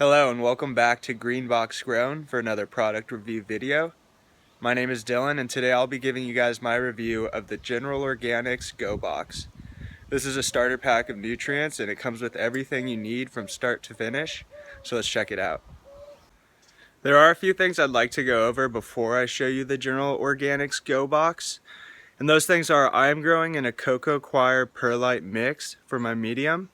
Hello and welcome back to GreenBox Grown for another product review video. My name is Dylan and today I'll be giving you guys my review of the General Organics Go Box. This is a starter pack of nutrients and it comes with everything you need from start to finish, so let's check it out. There are a few things I'd like to go over before I show you the General Organics Go Box. And those things are I am growing in a Coco Coir Perlite mix for my medium.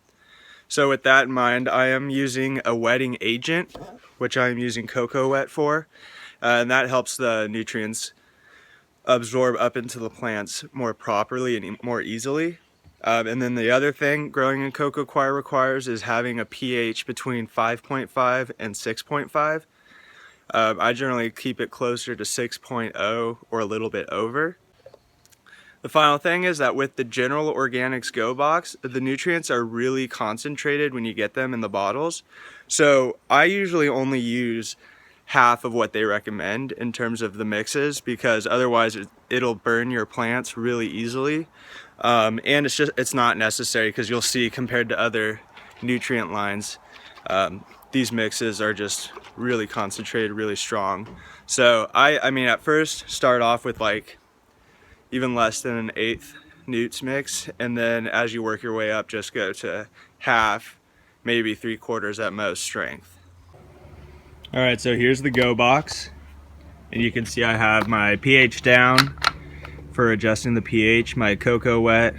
So with that in mind, I am using a wetting agent, which I am using Coco Wet for, and that helps the nutrients absorb up into the plants more properly and more easily. And then the other thing growing in Coco Coir requires is having a pH between 5.5 and 6.5. I generally keep it closer to 6.0 or a little bit over. The final thing is that with the General Organics Go Box, the nutrients are really concentrated when you get them in the bottles. So I usually only use half of what they recommend in terms of the mixes, because otherwise it'll burn your plants really easily. And it's not necessary, because you'll see compared to other nutrient lines, these mixes are just really concentrated, really strong. So I mean at first start off with like even less than an eighth newts mix, and then as you work your way up, just go to half, maybe 3/4 at most strength. All right, so here's the Go Box, and you can see I have my pH down for adjusting the pH, my Coco Wet,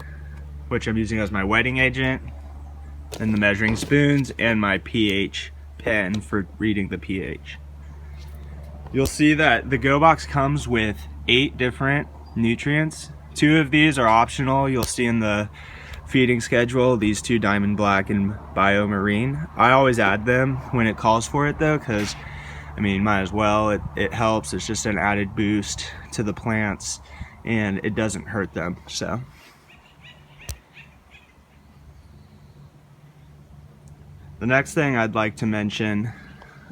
which I'm using as my wetting agent, and the measuring spoons, and my pH pen for reading the pH. You'll see that the Go Box comes with 8 different nutrients. 2 of these are optional. You'll see in the feeding schedule, these 2, Diamond Black and Biomarine. I always add them when it calls for it though, because I mean, might as well. It helps. It's just an added boost to the plants and it doesn't hurt them. So the next thing I'd like to mention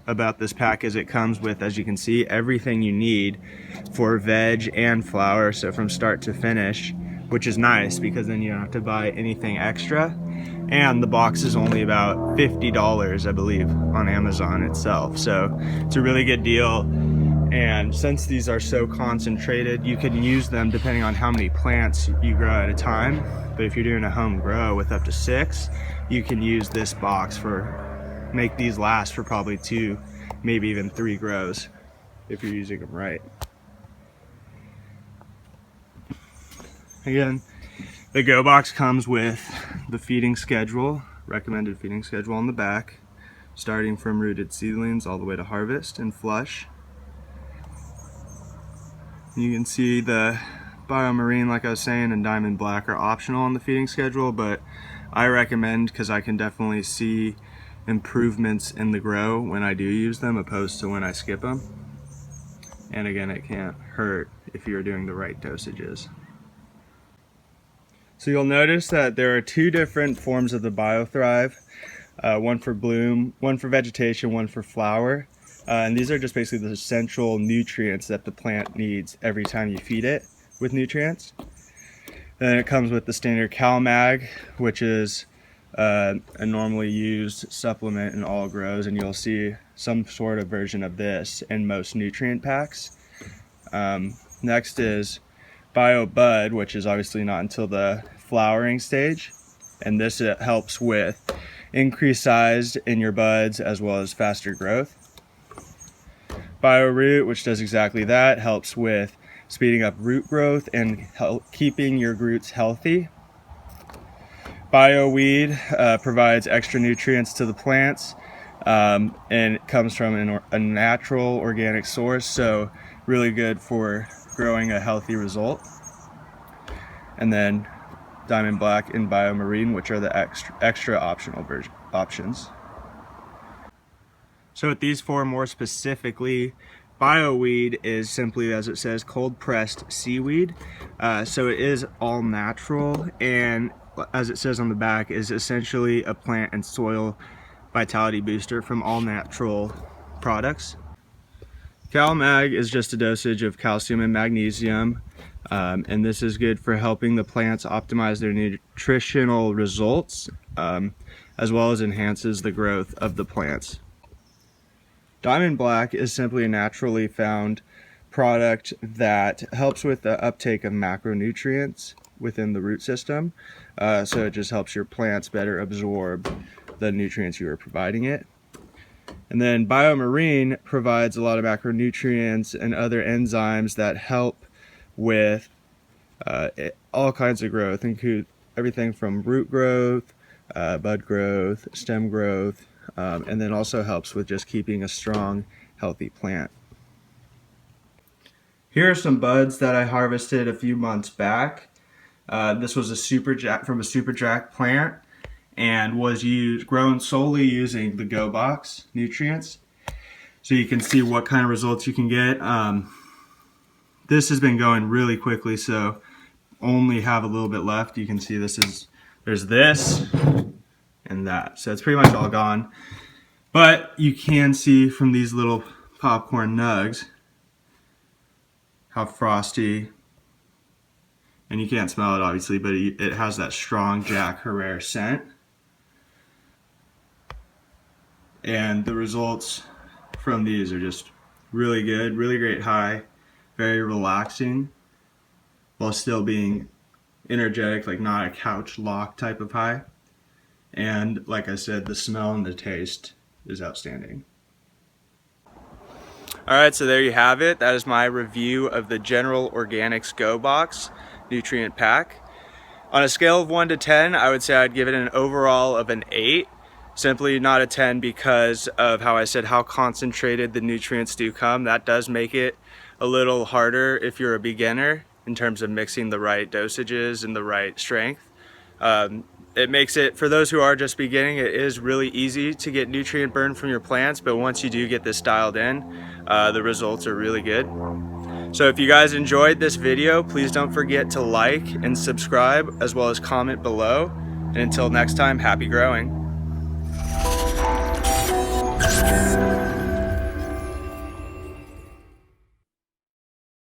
about this pack is it comes with, as you can see, everything you need for veg and flower, so from start to finish, which is nice because then you don't have to buy anything extra. And the box is only about $50, I believe, on Amazon itself, so it's a really good deal. And since these are so concentrated, you can use them depending on how many plants you grow at a time. But if you're doing a home grow with up to 6, you can use this box make these last for probably 2, maybe even 3 grows if you're using them right. Again, the Go Box comes with the feeding schedule, recommended feeding schedule on the back, starting from rooted seedlings all the way to harvest and flush. You can see the Biomarine, like I was saying, and Diamond Black are optional on the feeding schedule, but I recommend, because I can definitely see improvements in the grow when I do use them opposed to when I skip them. And again, it can't hurt if you're doing the right dosages. So you'll notice that there are 2 different forms of the BioThrive, one for bloom, one for vegetation, one for flower. And these are just basically the essential nutrients that the plant needs every time you feed it with nutrients. Then it comes with the standard CalMag, which is a normally used supplement in all grows, and you'll see some sort of version of this in most nutrient packs. Next is BioBud, which is obviously not until the flowering stage, and this helps with increased size in your buds as well as faster growth. BioRoot, which does exactly that, helps with speeding up root growth and keeping your roots healthy. BioWeed provides extra nutrients to the plants, and it comes from a natural organic source, so really good for growing a healthy result. And then Diamond Black and Biomarine, which are the extra optional options. So with these 4 more specifically, BioWeed is simply, as it says, cold pressed seaweed. So it is all natural, and as it says on the back, is essentially a plant and soil vitality booster from all natural products. CalMag is just a dosage of calcium and magnesium, and this is good for helping the plants optimize their nutritional results, as well as enhances the growth of the plants. Diamond Black is simply a naturally found product that helps with the uptake of macronutrients within the root system. So it just helps your plants better absorb the nutrients you are providing it. And then BioMarine provides a lot of macronutrients and other enzymes that help with all kinds of growth, include everything from root growth, bud growth, stem growth, and then also helps with just keeping a strong, healthy plant. Here are some buds that I harvested a few months back. This was from a Super Jack plant and was grown solely using the GreenBox nutrients. So you can see what kind of results you can get. This has been going really quickly, so only have a little bit left. You can see there's this and that. So it's pretty much all gone. But you can see from these little popcorn nugs how frosty, and you can't smell it obviously, but it has that strong Jack Herrera scent. And the results from these are just really good, really great high, very relaxing, while still being energetic, like not a couch lock type of high. And like I said, the smell and the taste is outstanding. Alright, so there you have it. That is my review of the General Organics Go Box Nutrient Pack. On a scale of 1 to 10, I would say I'd give it an overall of an 8. Simply not a 10 because of how I said how concentrated the nutrients do come. That does make it a little harder if you're a beginner in terms of mixing the right dosages and the right strength. It makes it, for those who are just beginning, it is really easy to get nutrient burn from your plants, but once you do get this dialed in, the results are really good. So if you guys enjoyed this video, please don't forget to like and subscribe, as well as comment below. And until next time, happy growing.